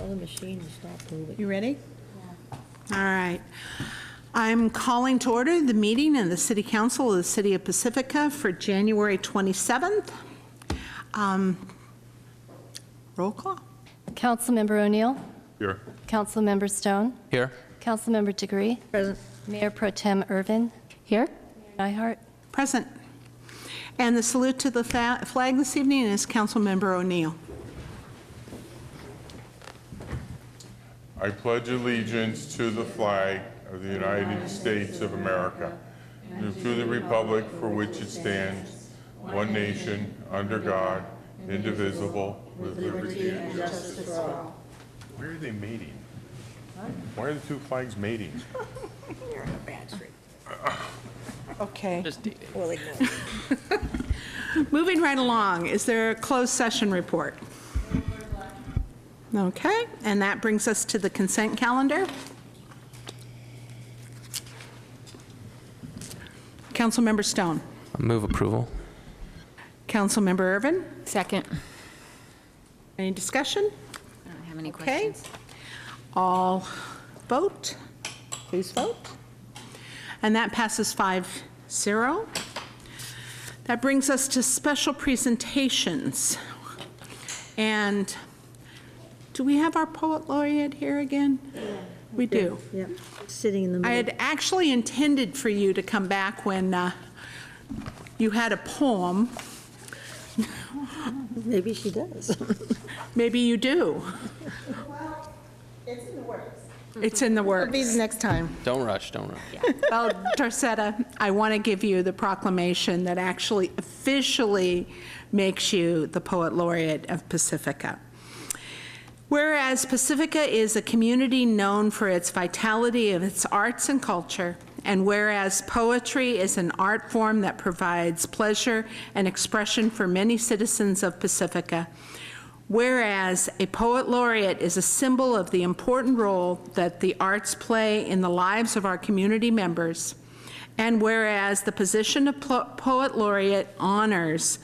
Tell the machine to stop moving. You ready? Yeah. All right. I'm calling to order the meeting of the City Council of the City of Pacifica for January 27th. Roll call. Councilmember O'Neill. Here. Councilmember Stone. Here. Councilmember Degree. Present. Mayor Pro Tem Irvin. Here. Mayor Nyhart. Present. And the salute to the flag this evening is Councilmember O'Neill. I pledge allegiance to the flag of the United States of America and to the republic for which it stands, one nation, under God, indivisible, with liberty and justice for all. Where are they mating? Why are the two flags mating? You're in a bad street. Okay. We'll ignore it. Moving right along, is there a closed session report? Okay, and that brings us to the consent calendar. Councilmember Stone. Move approval. Councilmember Irvin. Second. Any discussion? I don't have any Okay. questions. All vote. Please vote. And that passes 5-0. That brings us to special presentations. And do we have our poet laureate here again? We do. Yep, sitting in the I middle. had actually intended for you to come back when you had a poem. Maybe she does. Maybe you do. Well, it's in the works. It's in the works. It'll be the next time. Don't rush, don't rush. Well, Dorcetta, I want to give you the proclamation that actually officially makes you the Poet Laureate of Pacifica. Whereas Pacifica is a community known for its vitality of its arts and culture, and whereas poetry is an art form that provides pleasure and expression for many citizens of Pacifica, whereas a poet laureate is a symbol of the important role that the arts play in the lives of our community members, and whereas the position of poet laureate honors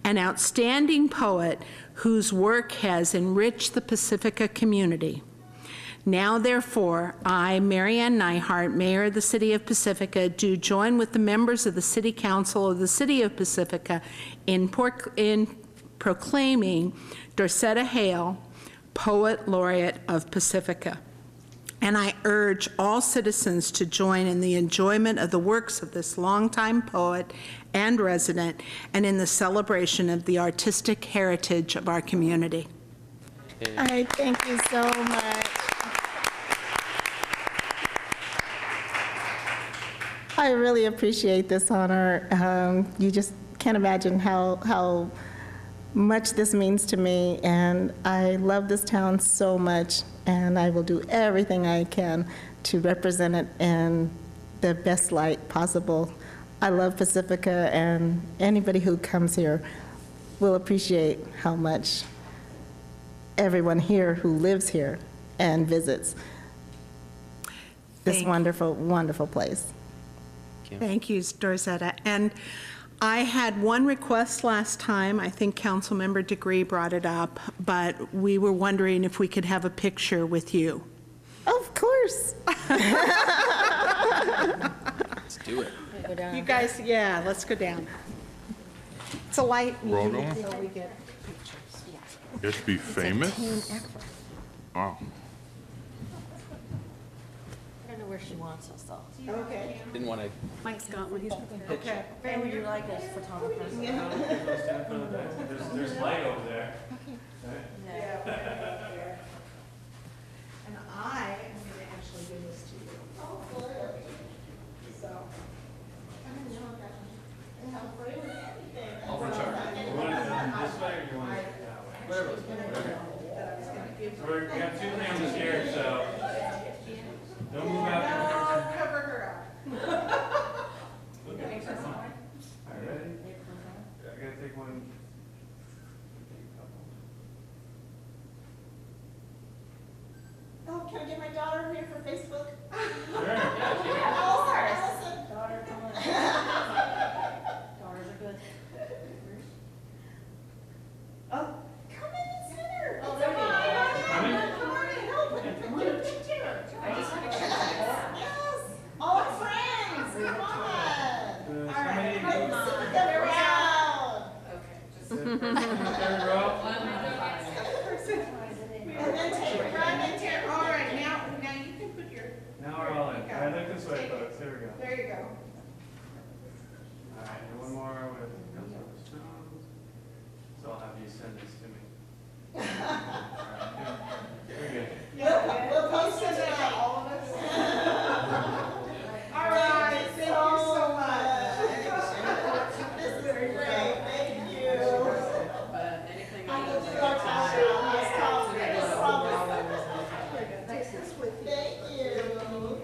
an outstanding poet whose work has enriched the Pacifica community. Now, therefore, I, Mary Ann Nyhart, Mayor of the City of Pacifica, do join with the members of the City Council of the City of Pacifica in proclaiming Dorcetta Hale, Poet Laureate of Pacifica. And I urge all citizens to join in the enjoyment of the works of this longtime poet and resident, and in the celebration of the artistic heritage of our community. All right, thank you so much. I really appreciate this honor. You just can't imagine how much this means to me, and I love this town so much, and I will do everything I can to represent it in the best light possible. I love Pacifica, and anybody who comes here will appreciate how much everyone here who lives here and visits this wonderful, wonderful place. Thank you, Dorcetta. And I had one request last time. I think Councilmember Degree brought it up, but we were wondering if we could have a picture with you. Of course. Let's do it. Go down. You guys, yeah, let's go down. It's a light Roll meeting, going? so we get You have to be famous? Wow. I don't know where she wants us though. Okay. Didn't want to. Mike's got one. He's Okay. Where would you like us photographers? There's light over there. And I am going to actually give this to you. So. This way or you want it that way? We got two cameras here, so don't move out. Cover her up. Look at this. All right, ready? I gotta take one. Oh, can I get my daughter over here for Facebook? Sure. Oh, sorry, Allison. Daughters are good. Oh, come in and sit her. Oh, there you go. Come on. All right, look this way, folks. Here we go. There you go. All right, and one more with Councilmember Stone. So I'll have you send this to me. All right, we're good. We'll post it out, all of us. All right, thank you so much. This is great, thank you. I will do our time. Thank you.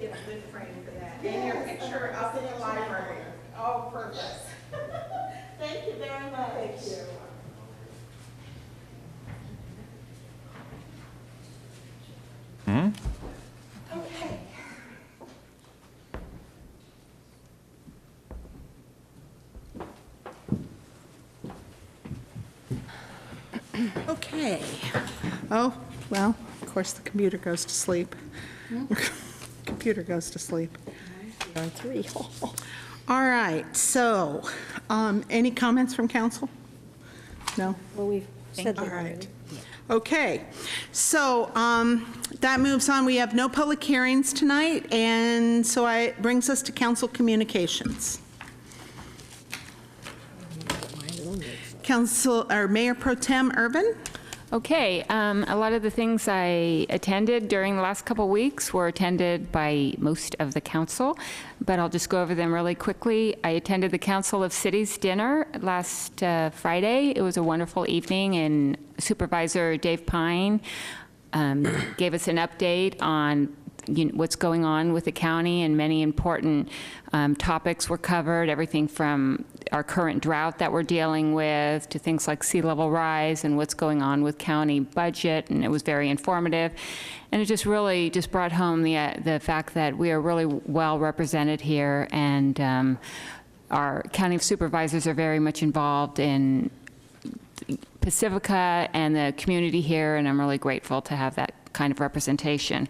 Get a good frame for that. And your picture up in the library. Oh, perfect. Thank you very much. Thank you. Okay. Okay. Oh, well, of course, the computer goes to sleep. Computer goes to sleep. On 3. All right, so, any comments from council? No? Well, we've said All that right. already. Okay, so that moves on. We have no public hearings tonight, and so it brings us to council communications. Council, or Mayor Pro Tem Urban? Okay, a lot of the things I attended during the last couple weeks were attended by most of the council, but I'll just go over them really quickly. I attended the Council of Cities dinner last Friday. It was a wonderful evening, and Supervisor Dave Pine gave us an update on what's going on with the county, and many important topics were covered, everything from our current drought that we're dealing with to things like sea level rise and what's going on with county budget, and it was very informative. And it just really just brought home the fact that we are really well represented here, and our county supervisors are very much involved in Pacifica and the community here, and I'm really grateful to have that kind of representation.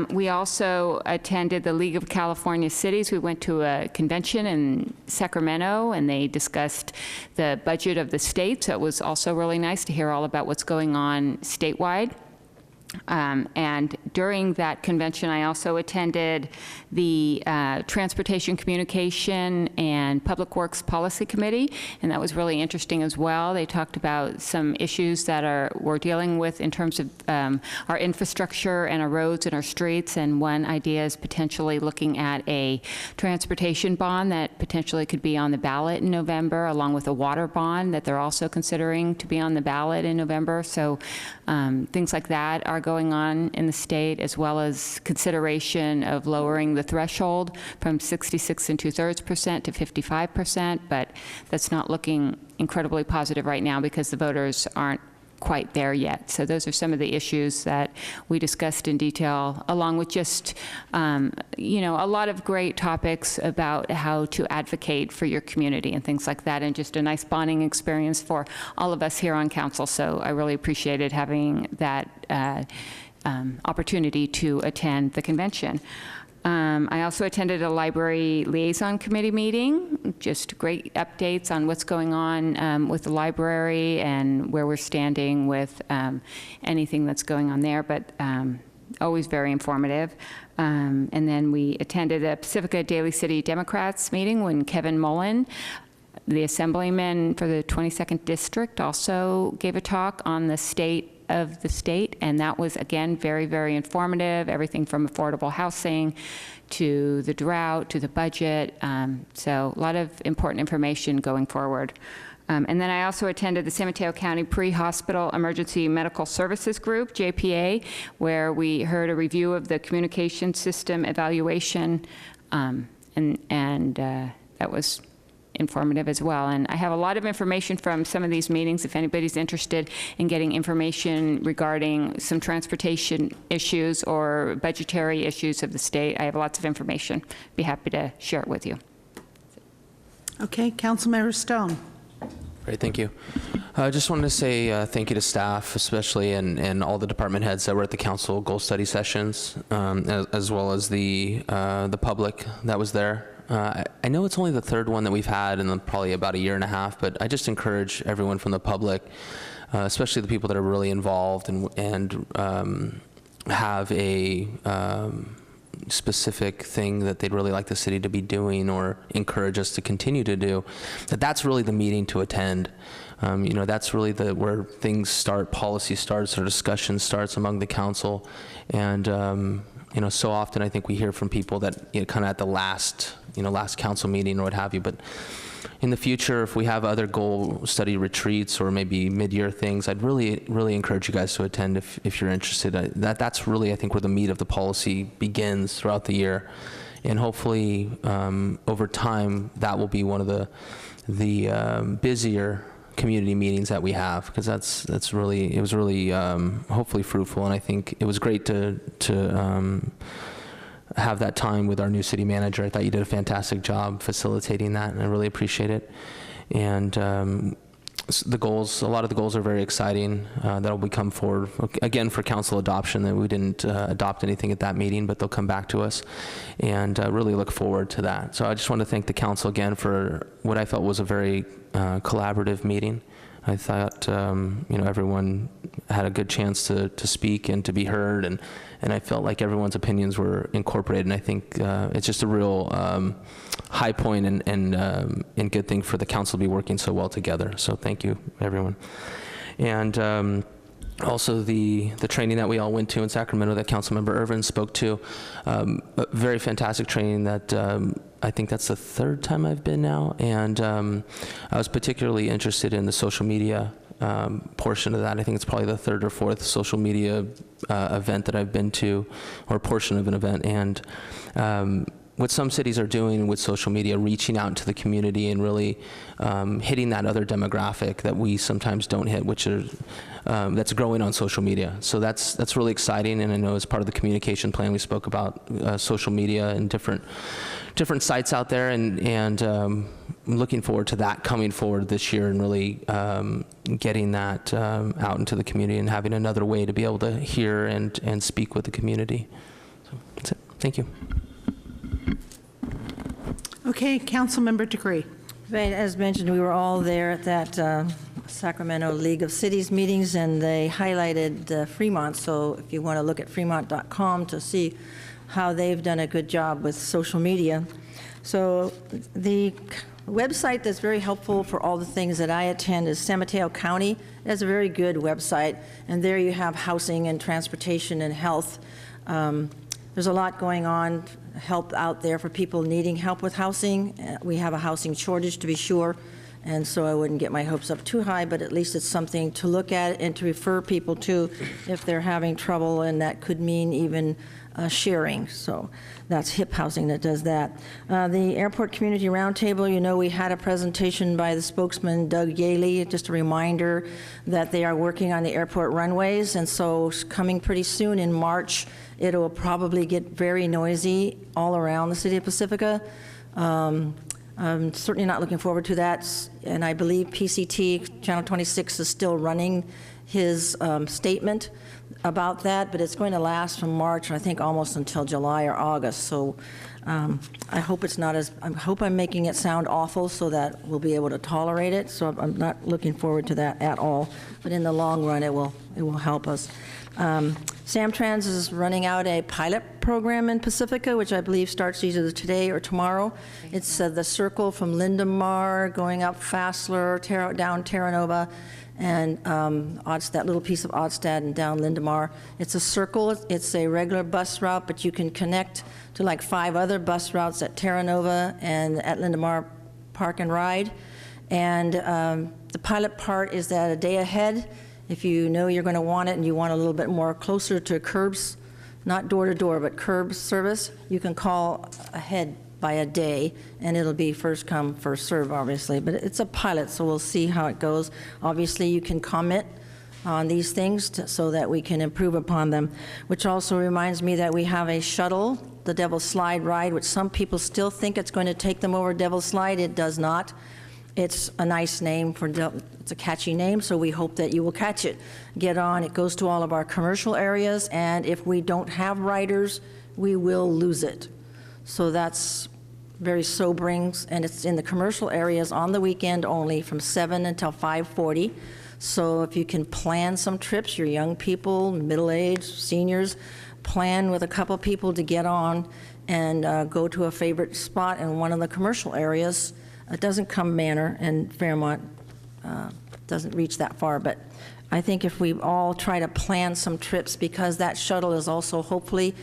We also attended the League of California Cities. We went to a convention in Sacramento, and they discussed the budget of the state, so it was also really nice to hear all about what's going on statewide. And during that convention, I also attended the Transportation Communication and Public Works Policy Committee, and that was really interesting as well. They talked about some issues that we're dealing with in terms of our infrastructure and our roads and our streets, and one idea is potentially looking at a transportation bond that potentially could be on the ballot in November, along with a water bond that they're also considering to be on the ballot in November. So things like that are going on in the state, as well as consideration of lowering the threshold from 66 2/3% to 55%, but that's not looking incredibly positive right now because the voters aren't quite there yet. So those are some of the issues that we discussed in detail, along with just, a lot of great topics about how to advocate for your community and things like that, and just a nice bonding experience for all of us here on council. So I really appreciated having that opportunity to attend the convention. I also attended a library liaison committee meeting, just great updates on what's going on with the library and where we're standing with anything that's going on there, but always very informative. And then we attended a Pacifica Daly City Democrats meeting when Kevin Mullen, the assemblyman for the 22nd District, also gave a talk on the state of the state, and that was, again, very, very informative, everything from affordable housing to the drought to the budget. So a lot of important information going forward. And then I also attended the San Mateo County Pre-Hospital Emergency Medical Services Group, JPA, where we heard a review of the communication system evaluation, and that was informative as well. And I have a lot of information from some of these meetings if anybody's interested in getting information regarding some transportation issues or budgetary issues of the state. I have lots of information. Be happy to share it with you. Okay, Councilmember Stone. Great, thank you. I just wanted to say thank you to staff, especially, and all the department heads that were at the council goal study sessions, as well as the public that was there. I know it's only the third one that we've had in probably about a year and a half, but I just encourage everyone from the public, especially the people that are really involved and have a specific thing that they'd really like the city to be doing or encourage us to continue to do, that's really the meeting to attend. That's really where things start, policy starts, or discussion starts among the council. And, so often I think we hear from people that, kind of at the last council meeting or what have you. But in the future, if we have other goal study retreats or maybe mid-year things, I'd really, really encourage you guys to attend if you're interested. That's really, I think, where the meat of the policy begins throughout the year. And hopefully, over time, that will be one of the busier community meetings that we have, because it was really hopefully fruitful, and I think it was great to have that time with our new city manager. I thought you did a fantastic job facilitating that, and I really appreciate it. And a lot of the goals are very exciting. That'll be come forward again for council adoption. That we didn't adopt anything at that meeting, but they'll come back to us, and really look forward to that. So I just want to thank the council again for what I felt was a very collaborative meeting. I thought everyone had a good chance to speak and to be heard, and I felt like everyone's opinions were incorporated. And I think it's just a real high point and good thing for the council to be working so well together. So thank you, everyone. And also the training that we all went to in Sacramento that Councilmember Irvin spoke to, a very fantastic training that I think that's the third time I've been now. And I was particularly interested in the social media portion of that. I think it's probably the third or fourth social media event that I've been to, or portion of an event. And what some cities are doing with social media, reaching out into the community and really hitting that other demographic that we sometimes don't hit, which is that's growing on social media. So that's really exciting, and I know as part of the communication plan we spoke about social media and different sites out there, and I'm looking forward to that coming forward this year and really getting that out into the community and having another way to be able to hear and speak with the community. So that's it. Thank you. Okay, Councilmember Degree. Right, as mentioned, we were all there at that Sacramento League of Cities meetings, and they highlighted Fremont. So if you want to look at fremont.com to see how they've done a good job with social media. So the website that's very helpful for all the things that I attend is San Mateo County. It has a very good website, and there you have housing and transportation and health. There's a lot going on, help out there for people needing help with housing. We have a housing shortage, to be sure, and so I wouldn't get my hopes up too high, but at least it's something to look at and to refer people to if they're having trouble, and that could mean even sharing. So that's HIP Housing that does that. The Airport Community Roundtable, we had a presentation by the spokesman, Doug Yaley, just a reminder that they are working on the airport runways, and so coming pretty soon in March, it'll probably get very noisy all around the city of Pacifica. I'm certainly not looking forward to that, and I believe PCT, Channel 26, is still running his statement about that, but it's going to last from March, I think, almost until July or August. So I hope it's not I hope I'm making it sound awful so that we'll be able to tolerate it. So I'm not looking forward to that at all. But in the long run, it will help us. Samtrans is running out a pilot program in Pacifica, which I believe starts either today or tomorrow. It's the circle from Lindemar going up Fassler, down Terra Nova, and that little piece of Odstad and down Lindemar. It's a circle. It's a regular bus route, but you can connect to like 5 other bus routes at Terra Nova and at Lindemar Park and Ride. And the pilot part is that a day ahead, if you know you're going to want it and you want a little bit more closer to curbs, not door to door, but curb service, you can call ahead by a day, and it'll be first come, first serve, obviously. But it's a pilot, so we'll see how it goes. Obviously, you can comment on these things so that we can improve upon them, which also reminds me that we have a shuttle, the Devil's Slide ride, which some people still think it's going to take them over Devil's Slide. It does not. It's a nice name it's a catchy name, so we hope that you will catch it. Get on. It goes to all of our commercial areas, and if we don't have riders, we will lose it. So that's very sobering, and it's in the commercial areas on the weekend only from 7 until 5:40. So if you can plan some trips, your young people, middle-aged, seniors, plan with a couple people to get on and go to a favorite spot in one of the commercial areas. It doesn't come Manor, and Fairmont doesn't reach that far, but I think if we all try to plan some trips, because that shuttle is also hopefully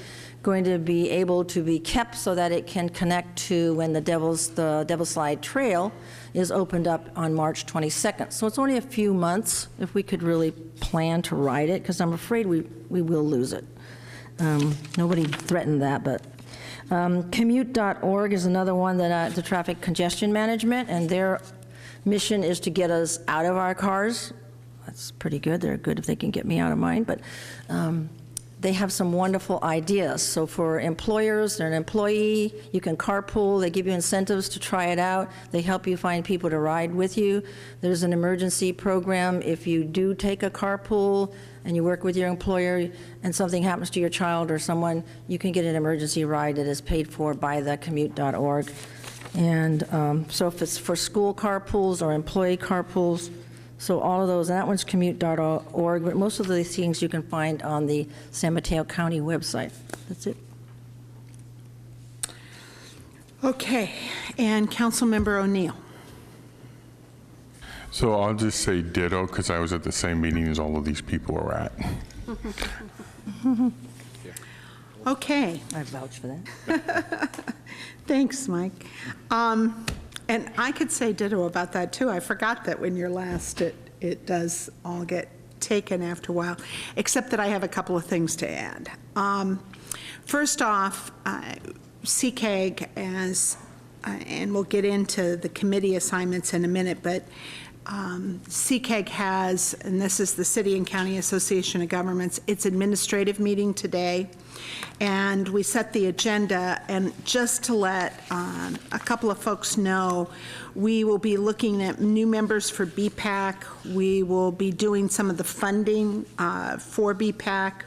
going to be able to be kept so that it can connect to when the Devil's Slide Trail is opened up on March 22nd. So it's only a few months if we could really plan to ride it, because I'm afraid we will lose it. Nobody threatened that, but commute.org is another one that the traffic congestion management, and their mission is to get us out of our cars. That's pretty good. They're good if they can get me out of mine, but they have some wonderful ideas. So for employers or an employee, you can carpool. They give you incentives to try it out. They help you find people to ride with you. There's an emergency program. If you do take a carpool and you work with your employer and something happens to your child or someone, you can get an emergency ride that is paid for by the commute.org. And so if it's for school carpools or employee carpools, so all of those, and that one's commute.org, but most of these things you can find on the San Mateo County website. That's it. Okay, and Councilmember O'Neill. So I'll just say ditto, because I was at the same meeting as all of these people are at. Okay. I vouch for that. Thanks, Mike. And I could say ditto about that, too. I forgot that when you're last, it does all get taken after a while, except that I have a couple of things to add. First off, CCAG, and we'll get into the committee assignments in a minute, but CCAG has, and this is the City and County Association of Governments, its administrative meeting today, and we set the agenda, and just to let a couple of folks know, we will be looking at new members for BPAC. We will be doing some of the funding for BPAC,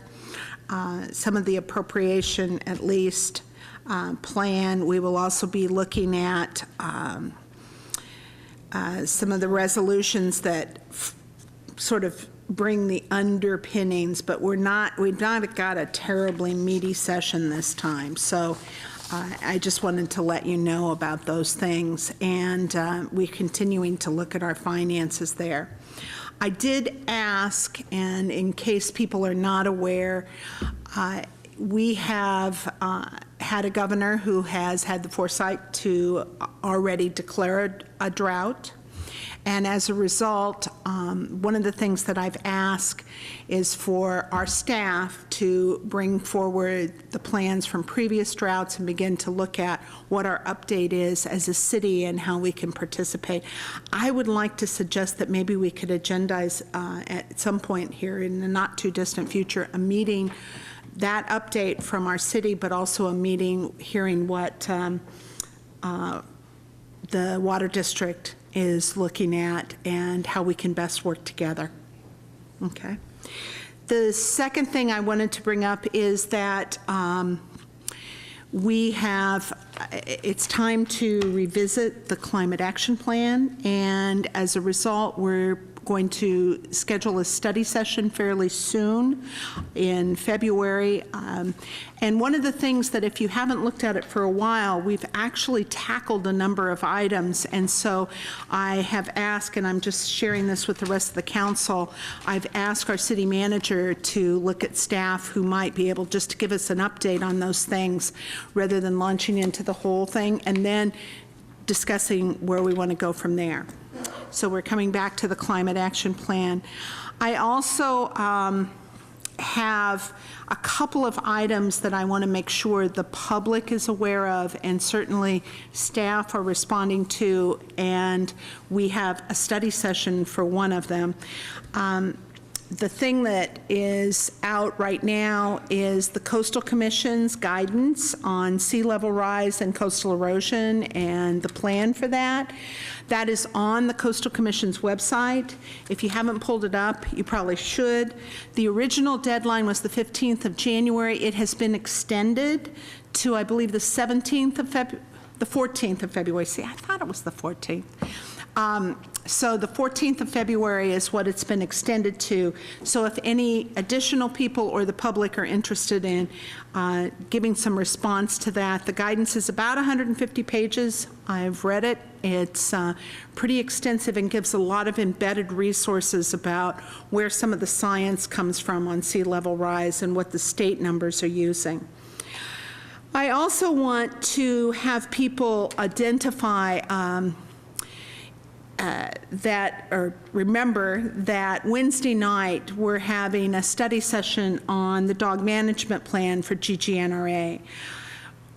some of the appropriation at least plan. We will also be looking at some of the resolutions that sort of bring the underpinnings, but we've not got a terribly meaty session this time. So I just wanted to let you know about those things, and we're continuing to look at our finances there. I did ask, and in case people are not aware, we have had a governor who has had the foresight to already declare a drought. And as a result, one of the things that I've asked is for our staff to bring forward the plans from previous droughts and begin to look at what our update is as a city and how we can participate. I would like to suggest that maybe we could agendize at some point here in the not too distant future a meeting, that update from our city, but also a meeting hearing what the water district is looking at and how we can best work together. Okay. The second thing I wanted to bring up is that it's time to revisit the climate action plan, and as a result, we're going to schedule a study session fairly soon in February. And one of the things that, if you haven't looked at it for a while, we've actually tackled a number of items. And so I have asked, and I'm just sharing this with the rest of the council, I've asked our city manager to look at staff who might be able just to give us an update on those things rather than launching into the whole thing, and then discussing where we want to go from there. So we're coming back to the climate action plan. I also have a couple of items that I want to make sure the public is aware of, and certainly staff are responding to, and we have a study session for one of them. The thing that is out right now is the Coastal Commission's guidance on sea level rise and coastal erosion and the plan for that. That is on the Coastal Commission's website. If you haven't pulled it up, you probably should. The original deadline was the 15th of January. It has been extended to, I believe, the 14th of February. See, I thought it was the 14th. So the 14th of February is what it's been extended to. So if any additional people or the public are interested in giving some response to that, the guidance is about 150 pages. I've read it. It's pretty extensive and gives a lot of embedded resources about where some of the science comes from on sea level rise and what the state numbers are using. I also want to have people identify remember that Wednesday night we're having a study session on the dog management plan for GGNRA.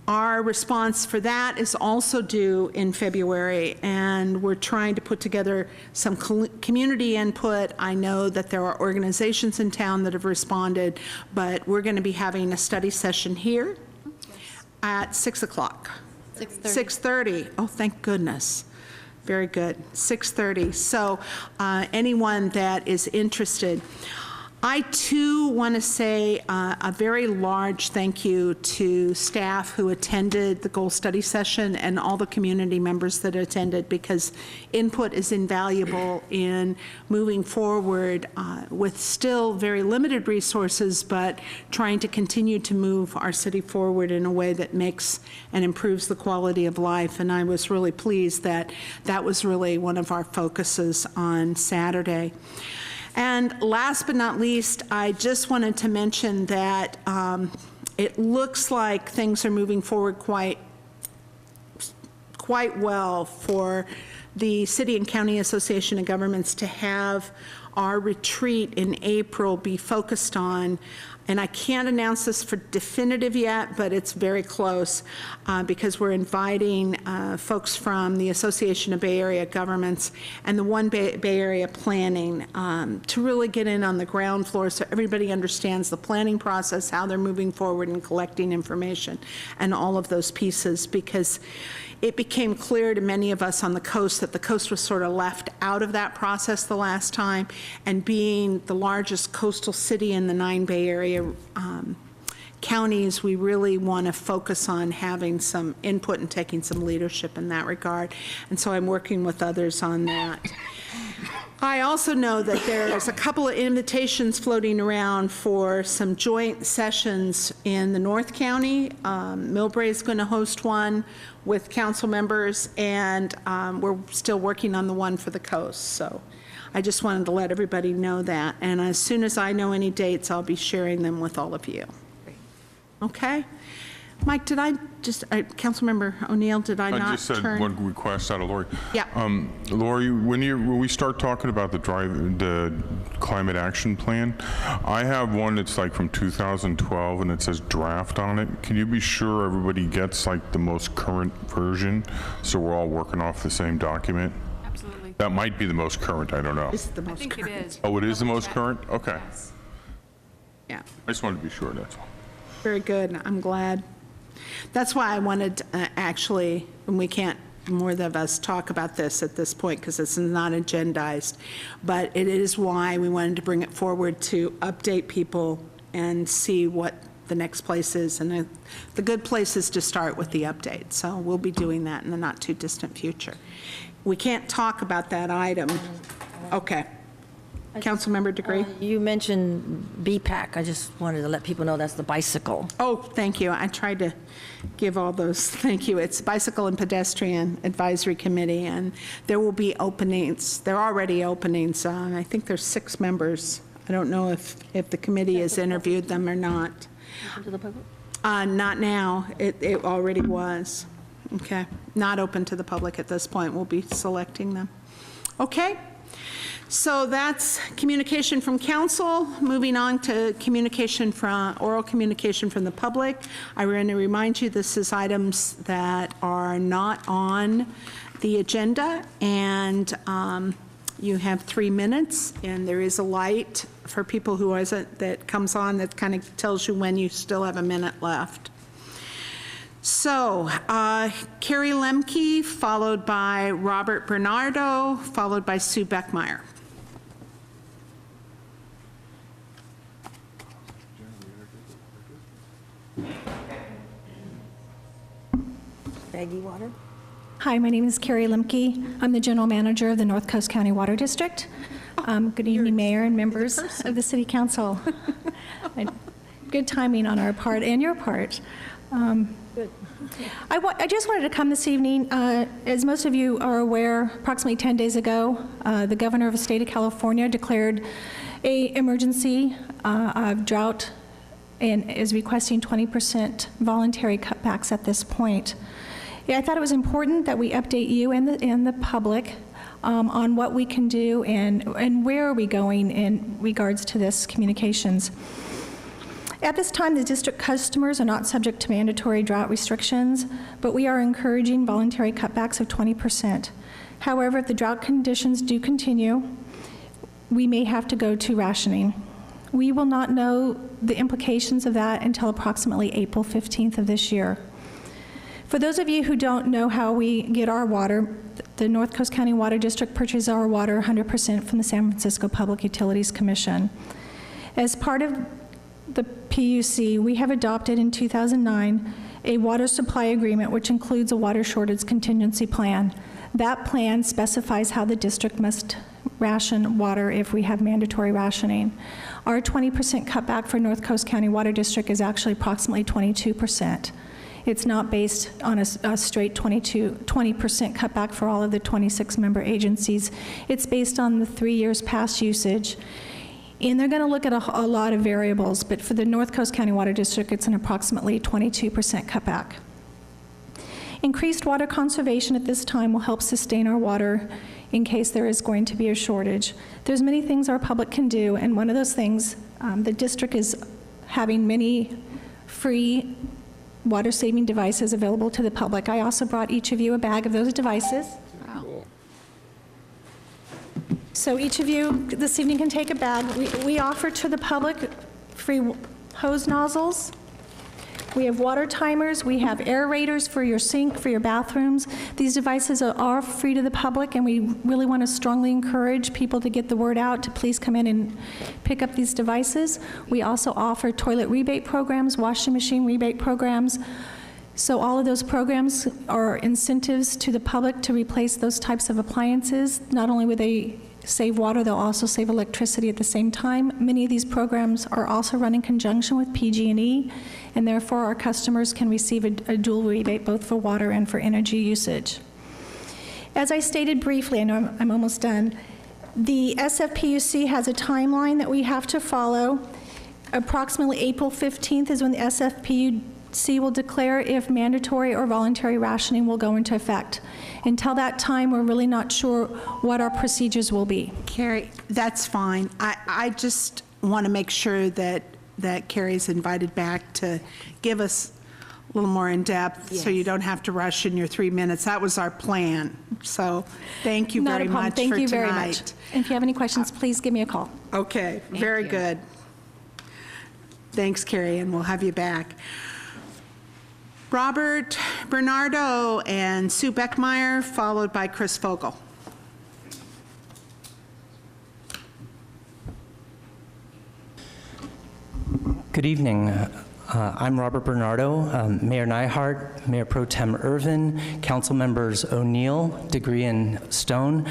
Our response for that is also due in February, and we're trying to put together some community input. I know that there are organizations in town that have responded, but we're going to be having a study session here at 6 o'clock. 6:30. Oh, thank goodness. Very good. 6:30. So anyone that is interested. I, too, want to say a very large thank you to staff who attended the goal study session and all the community members that attended, because input is invaluable in moving forward with still very limited resources, but trying to continue to move our city forward in a way that makes and improves the quality of life. And I was really pleased that that was really one of our focuses on Saturday. And last but not least, I just wanted to mention that it looks like things are moving forward quite well for the City and County Association of Governments to have our retreat in April be focused on, and I can't announce this for definitive yet, but it's very close because we're inviting folks from the Association of Bay Area Governments and the One Bay Area Planning to really get in on the ground floor so everybody understands the planning process, how they're moving forward and collecting information and all of those pieces, because it became clear to many of us on the coast that the coast was sort of left out of that process the last time, and being the largest coastal city in the 9 Bay Area counties, we really want to focus on having some input and taking some leadership in that regard. And so I'm working with others on that. I also know that there's a couple of invitations floating around for some joint sessions in the North County. Millbrae is going to host one with council members, and we're still working on the one for the coast. So I just wanted to let everybody know that. And as soon as I know any dates, I'll be sharing them with all of you. Okay? Mike, did I just, Councilmember O'Neill, did I not turn? I just said one request out of Lori. Yeah. Lori, when we start talking about the climate action plan, I have one that's like from 2012 and it says draft on it. Can you be sure everybody gets like the most current version so we're all working off the same document? Absolutely. That might be the most current, I don't know. This is the I most think it current. is. Oh, it is the most current? Okay. Yes. Yeah. I just wanted to be sure, that's all. Very good. I'm glad. That's why I wanted, actually, and we can't more of us talk about this at this point because it's not agendized, but it is why we wanted to bring it forward to update people and see what the next place is. And the good place is to start with the update. So we'll be doing that in the not too distant future. We can't talk about that item. Okay. Councilmember Degree? You mentioned BPAC. I just wanted to let people know that's the bicycle. Oh, thank you. I tried to give all those, thank you. It's Bicycle and Pedestrian Advisory Committee, and there will be openings. There are already openings. I think there's 6 members. I don't know if the committee has interviewed them or not. To the public? Not now. It already was. Okay. Not open to the public at this point. We'll be selecting them. Okay. So that's communication from council. Moving on to communication from, oral communication from the public. I want to remind you this is items that are not on the agenda, and you have 3 minutes, and there is a light for people who isn't, that comes on that kind of tells you when you still have a minute left. So, Carrie Lemke, followed by Robert Bernardo, followed by Sue Beckmeyer. Baggy water? Hi, my name is Carrie Lemke. I'm the General Manager of the North Coast County Water District. Good evening, Mayor and members of the City Council. Good timing on our part and your part. Good. I just wanted to come this evening. As most of you are aware, approximately 10 days ago, the governor of the state of California declared an emergency of drought and is requesting 20% voluntary cutbacks at this point. Yeah, I thought it was important that we update you and the public on what we can do and where are we going in regards to this communications. At this time, the district customers are not subject to mandatory drought restrictions, but we are encouraging voluntary cutbacks of 20%. However, if the drought conditions do continue, we may have to go to rationing. We will not know the implications of that until approximately April 15th of this year. For those of you who don't know how we get our water, the North Coast County Water District purchases our water 100% from the San Francisco Public Utilities Commission. As part of the PUC, we have adopted in 2009 a water supply agreement which includes a water shortage contingency plan. That plan specifies how the district must ration water if we have mandatory rationing. Our 20% cutback for North Coast County Water District is actually approximately 22%. It's not based on a straight 20% cutback for all of the 26 member agencies. It's based on the 3 years past usage. And they're going to look at a lot of variables, but for the North Coast County Water District, it's an approximately 22% cutback. Increased water conservation at this time will help sustain our water in case there is going to be a shortage. There's many things our public can do, and one of those things, the district is having many free water-saving devices available to the public. I also brought each of you a bag of those devices. So each of you this evening can take a bag. We offer to the public free hose nozzles. We have water timers. We have aerators for your sink, for your bathrooms. These devices are free to the public, and we really want to strongly encourage people to get the word out to please come in and pick up these devices. We also offer toilet rebate programs, washing machine rebate programs. So all of those programs are incentives to the public to replace those types of appliances. Not only would they save water, they'll also save electricity at the same time. Many of these programs are also run in conjunction with PG&E, and therefore our customers can receive a dual rebate both for water and for energy usage. As I stated briefly, I know I'm almost done, the SFPUC has a timeline that we have to follow. Approximately April 15th is when the SFPUC will declare if mandatory or voluntary rationing will go into effect. Until that time, we're really not sure what our procedures will be. Carrie, that's fine. I just want to make sure that Carrie's invited back to give us a little more in depth, so you don't have to rush in your 3 minutes. That was our plan. So thank you very much for tonight. Thank you very much. And if you have any questions, please give me a call. Okay, very good. Thanks, Carrie, and we'll have you back. Robert Bernardo and Sue Beckmeyer, followed by Chris Fogel. Good evening. I'm Robert Bernardo, Mayor Nyhart, Mayor Pro Tem Irvin, Council Members O'Neill, Degree, and Stone.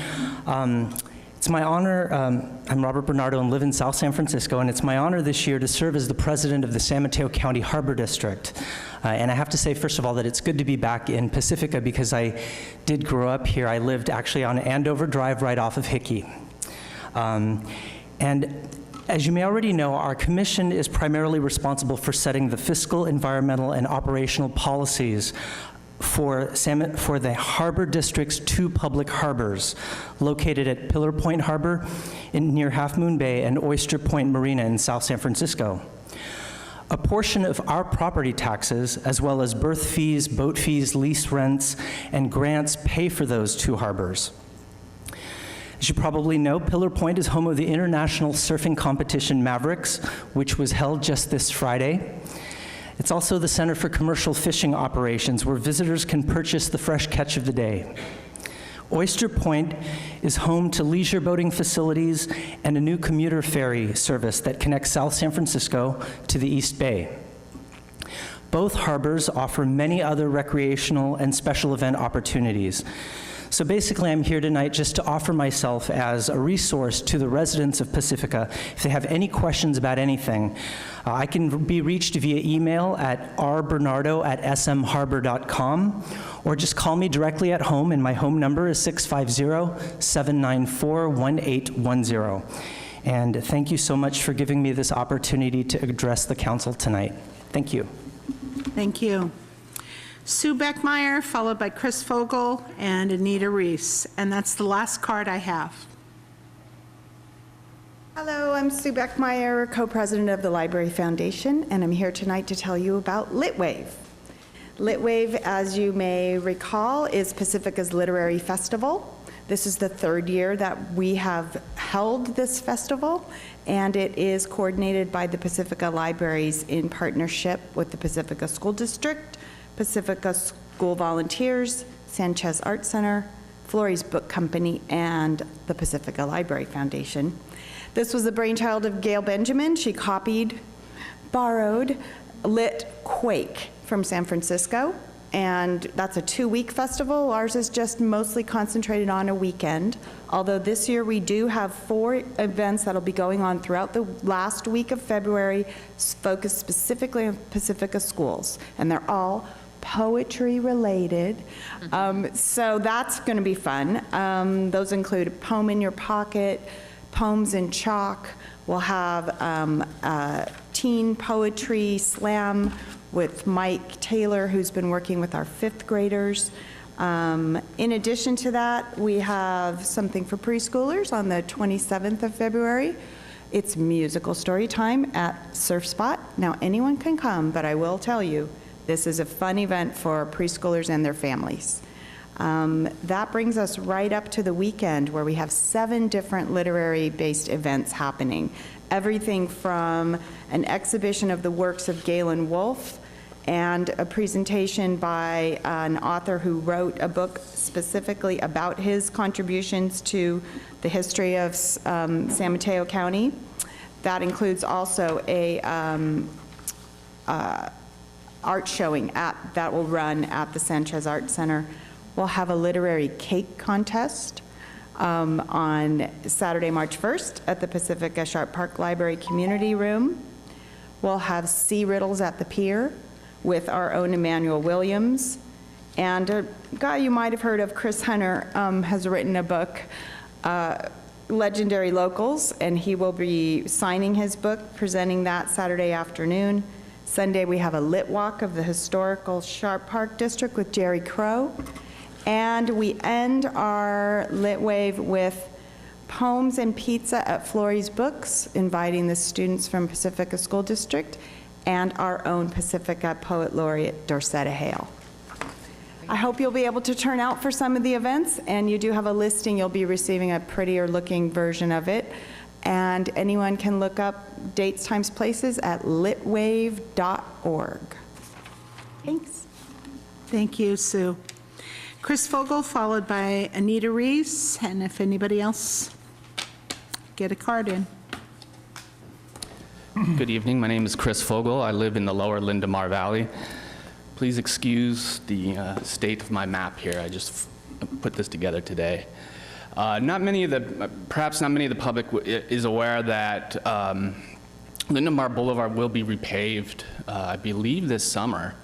It's my honor, I'm Robert Bernardo and live in South San Francisco, and it's my honor this year to serve as the president of the San Mateo County Harbor District. And I have to say, first of all, that it's good to be back in Pacifica because I did grow up here. I lived actually on Andover Drive right off of Hickey. And as you may already know, our commission is primarily responsible for setting the fiscal, environmental, and operational policies for the Harbor District's 2 public harbors located at Pillar Point Harbor near Half Moon Bay and Oyster Point Marina in South San Francisco. A portion of our property taxes, as well as berth fees, boat fees, lease rents, and grants pay for those 2 harbors. As you probably know, Pillar Point is home of the international surfing competition Mavericks, which was held just this Friday. It's also the center for commercial fishing operations, where visitors can purchase the fresh catch of the day. Oyster Point is home to leisure boating facilities and a new commuter ferry service that connects South San Francisco to the East Bay. Both harbors offer many other recreational and special event opportunities. So basically, I'm here tonight just to offer myself as a resource to the residents of Pacifica. If they have any questions about anything, I can be reached via email at rbernardo@smharbor.com, or just call me directly at home, and my home number is 650-794-1810. And thank you so much for giving me this opportunity to address the council tonight. Thank you. Thank you. Sue Beckmeyer, followed by Chris Fogel and Anita Reese. And that's the last card I have. Hello, I'm Sue Beckmeyer, co-president of the Library Foundation, and I'm here tonight to tell you about Litwave. Litwave, as you may recall, is Pacifica's literary festival. This is the third year that we have held this festival, and it is coordinated by the Pacifica Libraries in partnership with the Pacifica School District, Pacifica School Volunteers, Sanchez Art Center, Florey's Book Company, and the Pacifica Library Foundation. This was the brainchild of Gail Benjamin. She borrowed Lit Quake from San Francisco, and that's a 2-week festival. Ours is just mostly concentrated on a weekend, although this year we do have 4 events that'll be going on throughout the last week of February, focused specifically on Pacifica schools, and they're all poetry related. So that's going to be fun. Those include Poem in Your Pocket, Poems in Chalk. We'll have teen poetry slam with Mike Taylor, who's been working with our 5th graders. In addition to that, we have something for preschoolers on the 27th of February. It's musical story time at Surf Spot. Now, anyone can come, but I will tell you, this is a fun event for preschoolers and their families. That brings us right up to the weekend, where we have 7 different literary-based events happening. Everything from an exhibition of the works of Galen Wolfe and a presentation by an author who wrote a book specifically about his contributions to the history of San Mateo County. That includes also a art showing that will run at the Sanchez Art Center. We'll have a literary cake contest on Saturday, March 1st at the Pacifica Sharp Park Library Community Room. We'll have sea riddles at the pier with our own Emmanuel Williams. And a guy you might have heard of, Chris Hunter, has written a book, Legendary Locals, and he will be signing his book, presenting that Saturday afternoon. Sunday, we have a lit walk of the historical Sharp Park District with Jerry Crow. And we end our Lit Wave with poems and pizza at Florey's Books, inviting the students from Pacifica School District and our own Pacifica Poet Laureate, Dorcetta Hale. I hope you'll be able to turn out for some of the events, and you do have a listing. You'll be receiving a prettier looking version of it. And anyone can look up dates, times, places at litwave.org. Thanks. Thank you, Sue. Chris Fogel, followed by Anita Reese, and if anybody else, get a card in. Good evening. My name is Chris Fogel. I live in the lower Lindemar Valley. Please excuse the state of my map here. I just put this together today. Perhaps not many of the public is aware that Lindemar Boulevard will be repaved, I believe this summer,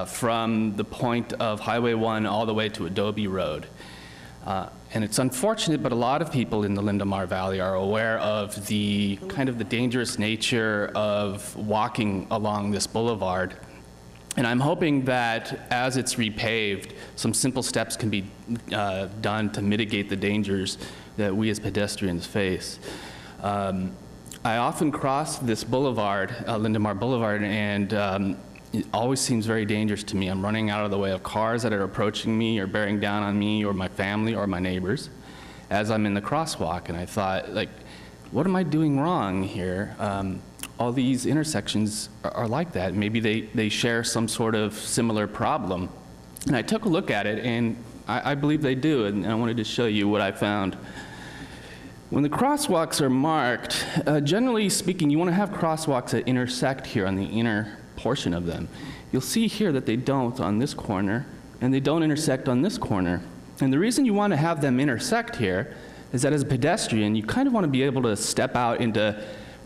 from the point of Highway 1 all the way to Adobe Road. And it's unfortunate, but a lot of people in the Lindemar Valley are aware of the kind of the dangerous nature of walking along this boulevard. And I'm hoping that as it's repaved, some simple steps can be done to mitigate the dangers that we as pedestrians face. I often cross this boulevard, Lindemar Boulevard, and it always seems very dangerous to me. I'm running out of the way of cars that are approaching me or bearing down on me or my family or my neighbors as I'm in the crosswalk. And I thought, like, what am I doing wrong here? All these intersections are like that. Maybe they share some sort of similar problem. And I took a look at it, and I believe they do, and I wanted to show you what I found. When the crosswalks are marked, generally speaking, you want to have crosswalks that intersect here on the inner portion of them. You'll see here that they don't on this corner, and they don't intersect on this corner. And the reason you want to have them intersect here is that as a pedestrian, you kind of want to be able to step out into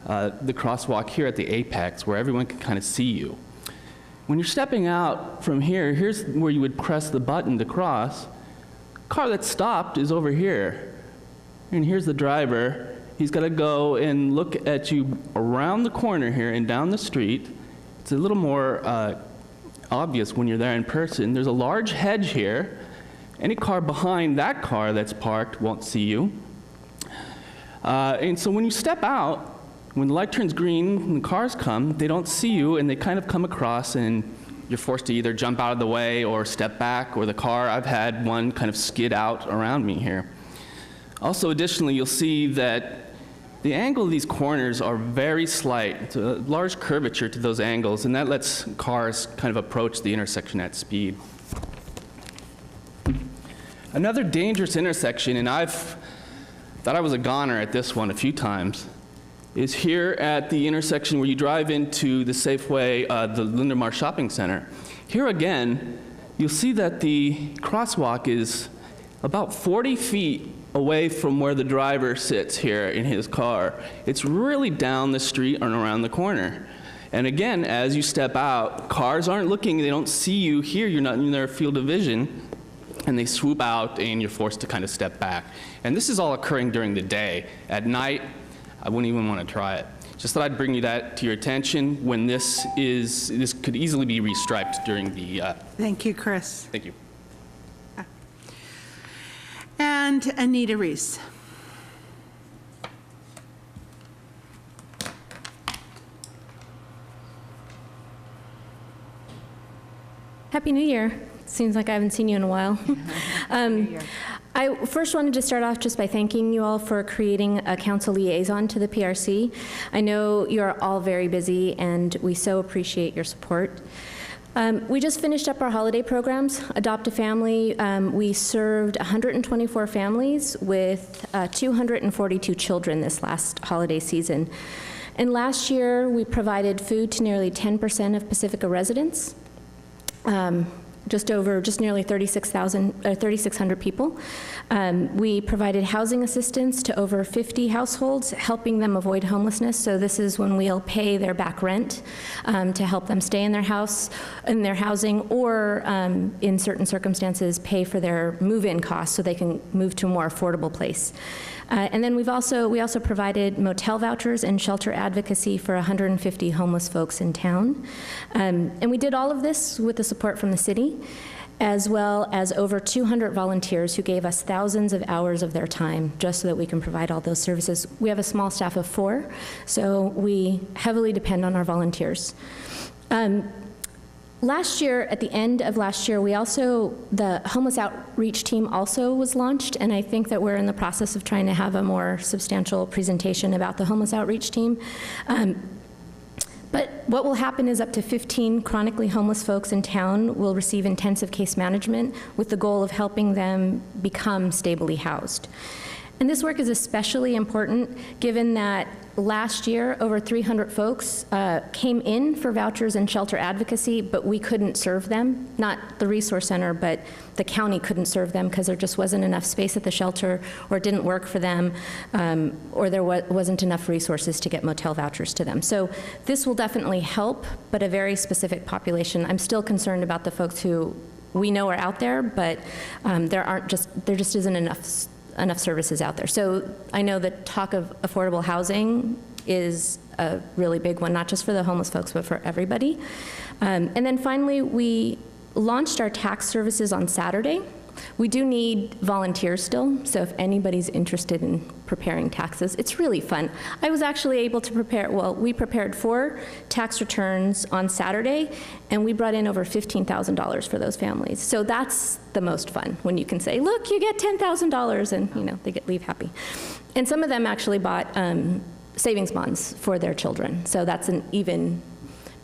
the crosswalk here at the apex where everyone can kind of see you. When you're stepping out from here, here's where you would press the button to cross. The car that's stopped is over here. And here's the driver. He's got to go and look at you around the corner here and down the street. It's a little more obvious when you're there in person. There's a large hedge here. Any car behind that car that's parked won't see you. And so when you step out, when the light turns green and the cars come, they don't see you, and they kind of come across, and you're forced to either jump out of the way or step back, or the car, I've had one kind of skid out around me here. Also, additionally, you'll see that the angle of these corners are very slight. It's a large curvature to those angles, and that lets cars kind of approach the intersection at speed. Another dangerous intersection, and I've thought I was a goner at this one a few times, is here at the intersection where you drive into the Safeway, the Lindenmar Shopping Center. Here again, you'll see that the crosswalk is about 40 feet away from where the driver sits here in his car. It's really down the street and around the corner. And again, as you step out, cars aren't looking, they don't see you here, you're not in their field of vision, and they swoop out and you're forced to kind of step back. And this is all occurring during the day. At night, I wouldn't even want to try it. Just thought I'd bring you that to your attention when this could easily be restriped during the... Thank you, Chris. Thank you. And Anita Reese. Happy New Year. Seems like I haven't seen you in a while. I first wanted to start off just by thanking you all for creating a council liaison to the PRC. I know you're all very busy, and we so appreciate your support. We just finished up our holiday programs, Adopt a Family. We served 124 families with 242 children this last holiday season. And last year, we provided food to nearly 10% of Pacifica residents. Just nearly 3,600 people. We provided housing assistance to over 50 households, helping them avoid homelessness. So this is when we'll pay their back rent to help them stay in their house, in their housing, or in certain circumstances, pay for their move-in costs so they can move to a more affordable place. And then we also provided motel vouchers and shelter advocacy for 150 homeless folks in town. And we did all of this with the support from the city, as well as over 200 volunteers who gave us thousands of hours of their time just so that we can provide all those services. We have a small staff of 4, so we heavily depend on our volunteers. Last year, at the end of last year, the homeless outreach team also was launched, and I think that we're in the process of trying to have a more substantial presentation about the homeless outreach team. But what will happen is up to 15 chronically homeless folks in town will receive intensive case management with the goal of helping them become stably housed. And this work is especially important given that last year, over 300 folks came in for vouchers and shelter advocacy, but we couldn't serve them. Not the resource center, but the county couldn't serve them because there just wasn't enough space at the shelter, or it didn't work for them, or there wasn't enough resources to get motel vouchers to them. So this will definitely help, but a very specific population. I'm still concerned about the folks who we know are out there, but there just isn't enough services out there. So I know the talk of affordable housing is a really big one, not just for the homeless folks, but for everybody. And then finally, we launched our tax services on Saturday. We do need volunteers still, so if anybody's interested in preparing taxes, it's really fun. I was actually able to we prepared 4 tax returns on Saturday, and we brought in over $15,000 for those families. So that's the most fun, when you can say, look, you get $10,000, and they leave happy. And some of them actually bought savings bonds for their children, so that's an even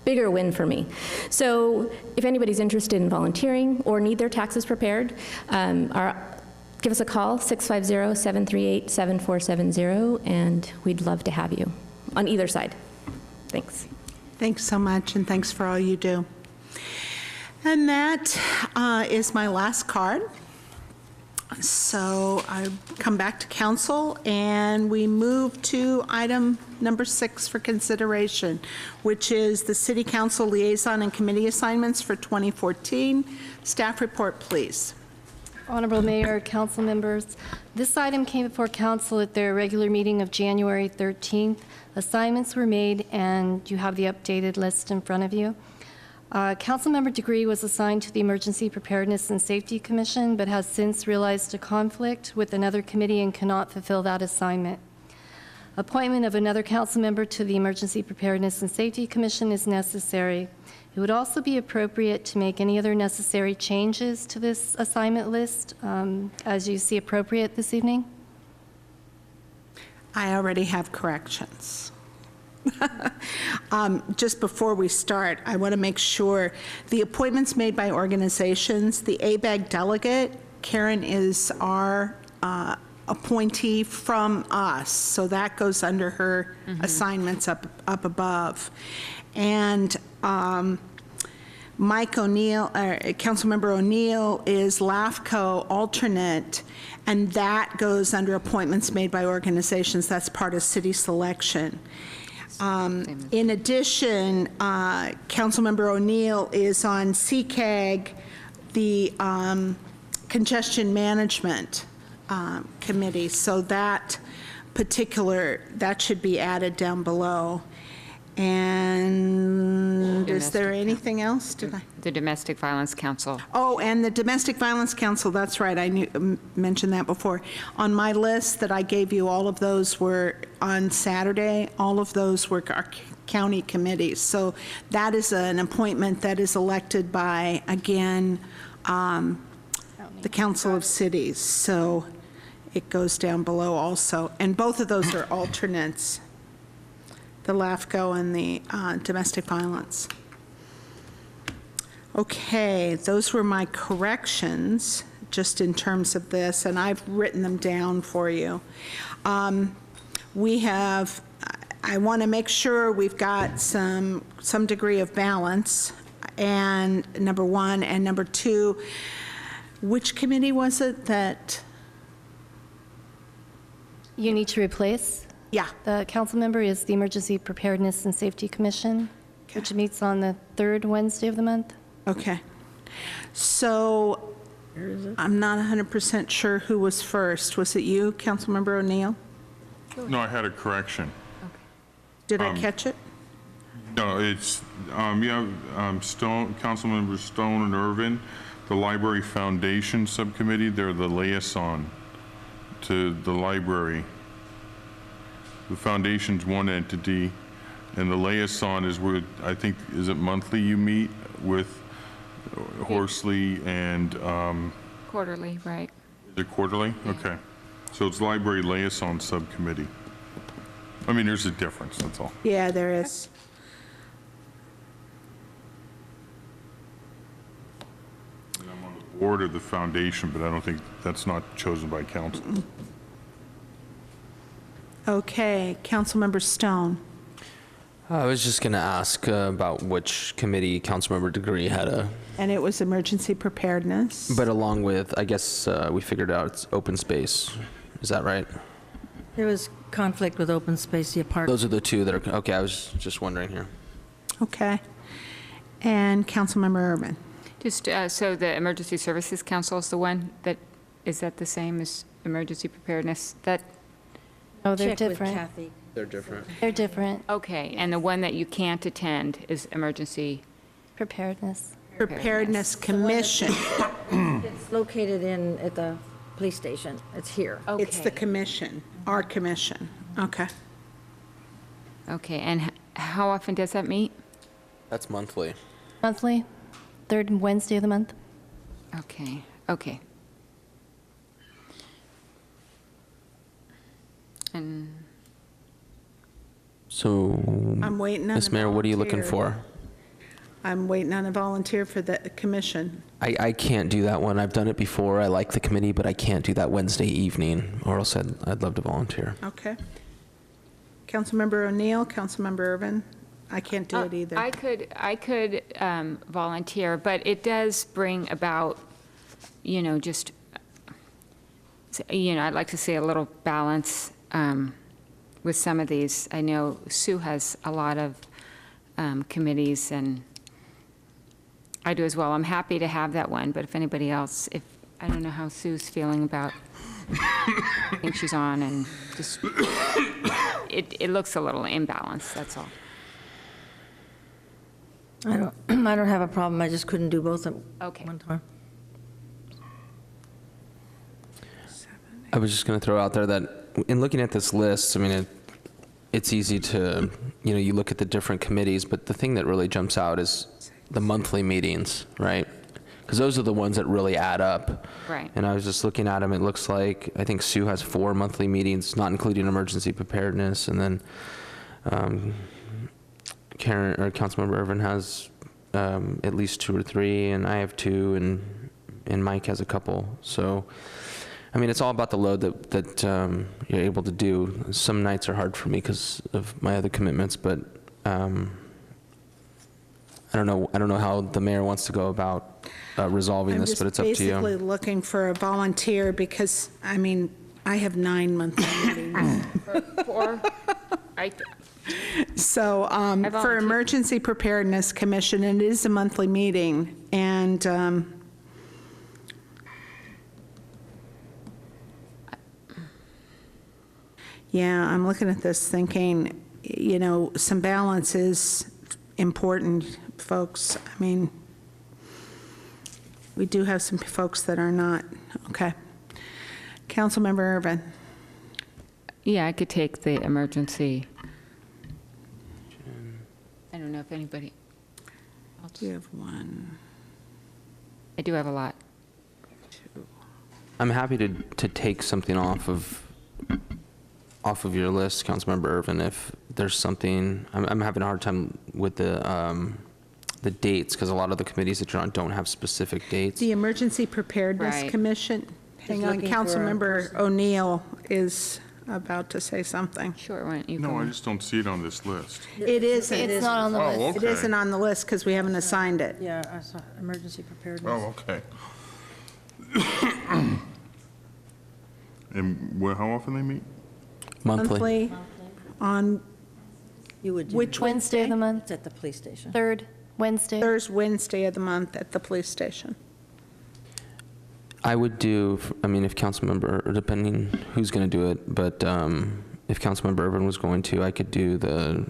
bigger win for me. So if anybody's interested in volunteering or need their taxes prepared, give us a call, 650-738-7470, and we'd love to have you on either side. Thanks. Thanks so much, and thanks for all you do. And that is my last card. So I come back to council, and we move to item number 6 for consideration, which is the City Council liaison and committee assignments for 2014. Staff report, please. Honorable Mayor, council members, this item came before council at their regular meeting of January 13th. Assignments were made, and you have the updated list in front of you. Councilmember Degree was assigned to the Emergency Preparedness and Safety Commission, but has since realized a conflict with another committee and cannot fulfill that assignment. Appointment of another council member to the Emergency Preparedness and Safety Commission is necessary. It would also be appropriate to make any other necessary changes to this assignment list as you see appropriate this evening. I already have corrections. Just before we start, I want to make sure the appointments made by organizations, the ABAG delegate, Karen is our appointee from us, so that goes under her assignments up above. And Mike O'Neill, Councilmember O'Neill is LAFCO alternate, and that goes under appointments made by organizations. That's part of city selection. In addition, Councilmember O'Neill is on CCAG, the Congestion Management Committee, so that should be added down below. And is there anything else? The Domestic Violence Council. Oh, and the Domestic Violence Council, that's right, I mentioned that before. On my list that I gave you, all of those were on Saturday, all of those were our county committees. So that is an appointment that is elected by, again, the Council of Cities. So it goes down below also. And both of those are alternates, the LAFCO and the domestic violence. Okay, those were my corrections, just in terms of this, and I've written them down for you. I want to make sure we've got some degree of balance, and number one, and number two, which committee was it that? You need to replace? Yeah. The council member is the Emergency Preparedness and Safety Commission, which meets on the third Wednesday of the month. Okay. So I'm not 100% sure who was first. Was it you, Councilmember O'Neill? No, I had a correction. Did I catch it? No, it's, Councilmember Stone and Irvin, the Library Foundation Subcommittee, they're the liaison to the library. The foundation's one entity, and the liaison is where, I think, is it monthly you meet with Horsley and? Quarterly, right. Is it quarterly? Okay. So it's Library Liaison Subcommittee. I mean, there's a difference, that's all. Yeah, there is. And I'm on the board of the foundation, but I don't think, that's not chosen by council. Okay, Councilmember Stone. I was just going to ask about which committee Councilmember Degree had And it was emergency preparedness. but along with, I guess we figured out it's open space. Is that right? There was conflict with open space, the park. Those are the two that are, okay, I was just wondering here. Okay. And Councilmember Urban. Just, so the Emergency Services Council is the one that, is that the same as emergency preparedness? That, Oh, they're Check with different. Kathy. They're different. They're different. okay, and the one that you can't attend is emergency Preparedness. Preparedness Commission. It's located at the police station. It's here. Okay. It's the commission, our commission. Okay. Okay, and how often does that meet? That's monthly. Monthly, third Wednesday of the month. Okay, okay. And So, I'm waiting on Ms. a Mayor, what are you looking volunteer. for? I'm waiting on a volunteer for the commission. I can't do that one. I've done it before. I like the committee, but I can't do that Wednesday evening, or else I'd love to volunteer. Okay. Councilmember O'Neill, Councilmember Irvin. I can't do it either. I could volunteer, but it does bring about, just, I'd like to see a little balance with some of these. I know Sue has a lot of committees, and I do as well. I'm happy to have that one, but if anybody else, I don't know how Sue's feeling about, I think she's on, and just, it looks a little imbalanced, that's all. I don't have a problem, I just couldn't do both at Okay. one time. I was just going to throw out there that in looking at this list, I mean, it's easy to, you look at the different committees, but the thing that really jumps out is the monthly meetings, right? Because those are the ones that really add up. Right. And I was just looking at them, it looks like, I think Sue has 4 monthly meetings, not including emergency preparedness, and then Councilmember Irvin has at least 2 or 3, and I have 2, and Mike has a couple. So, I mean, it's all about the load that you're able to do. Some nights are hard for me because of my other commitments, but I don't know how the mayor wants to go about resolving this, but it's up to I'm just basically you. looking for a volunteer because, I mean, I have 9 monthly meetings. For, So for volunteer. Emergency Preparedness Commission, it is a monthly meeting, and yeah, I'm looking at this thinking, some balance is important, folks. I mean, we do have some folks that are not. Okay. Councilmember Irvin. yeah, I could take the emergency. I don't know if anybody else. You have 1, I do have a lot. 2. I'm happy to take something off of your list, Councilmember Irvin, if there's something. I'm having a hard time with the dates, because a lot of the committees that you're on don't have specific dates. The Emergency Preparedness Right. Commission. Hang on, looking for a Councilmember O'Neill is about to say something. Sure, why don't you No, go? I just don't see it on this list. It isn't. It's not on the Oh, list. It okay. isn't on the list because we haven't assigned it. Yeah, I saw emergency preparedness. Oh, okay. And how often they meet? Monthly. On You would do. which Wednesday of the month, It's at the police station. third Wednesday. Thursday, Wednesday of the month at the police station. I would do, I mean, if Councilmember, or depending who's going to do it, but if Councilmember Irvin was going to, I could do the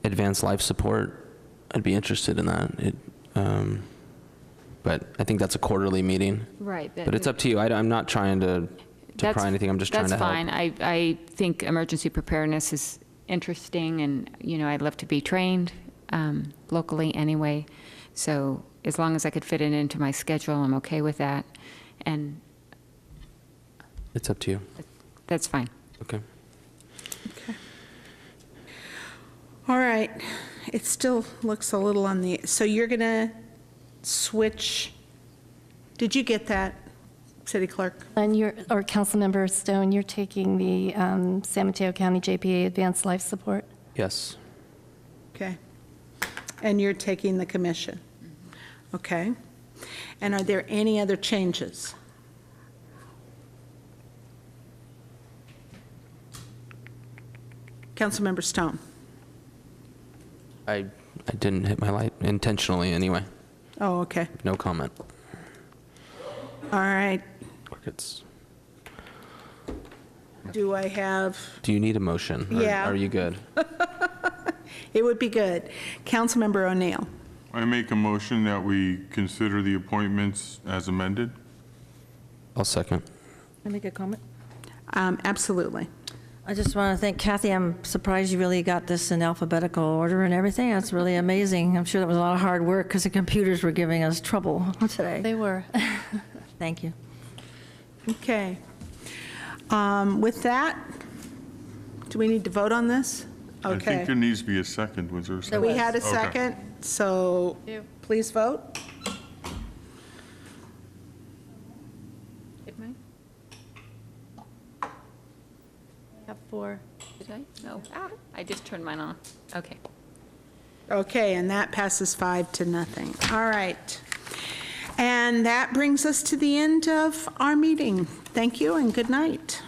advanced life support. I'd be interested in that. But I think that's a quarterly meeting. Right. But it's up to you. I'm not trying to pry anything. I'm just trying to help. That's fine. I think emergency preparedness is interesting, and, I'd love to be trained locally anyway. So as long as I could fit it into my schedule, I'm okay with that. And It's up to you. that's fine. Okay. All right. It still looks a little on the, so you're going to switch. Did you get that, City Clerk? And or Councilmember Stone, you're taking the San Mateo County JPA Advanced Life Support. Yes. Okay. And you're taking the commission? Okay. And are there any other changes? Councilmember Stone? I didn't hit my light intentionally anyway. Oh, okay. No comment. All right. Crickets. Do I have, Do you need a motion? Or Yeah. Are you good? it would be good. Councilmember O'Neill? I make a motion that we consider the appointments as amended. I'll second. Can I make a comment? Absolutely. I just want to thank Kathy. I'm surprised you really got this in alphabetical order and everything. That's really amazing. I'm sure that was a lot of hard work because the computers were giving us trouble today. They were. Thank you. Okay. With that, do we need to vote on this? I think Okay. there needs to be a second. Was there a second? We had a Okay. second, so please vote. Have 4. Did I? No. Ah, I just turned mine on. Okay. Okay, and that passes 5-0. All right. And that brings us to the end of our meeting. Thank you and good night.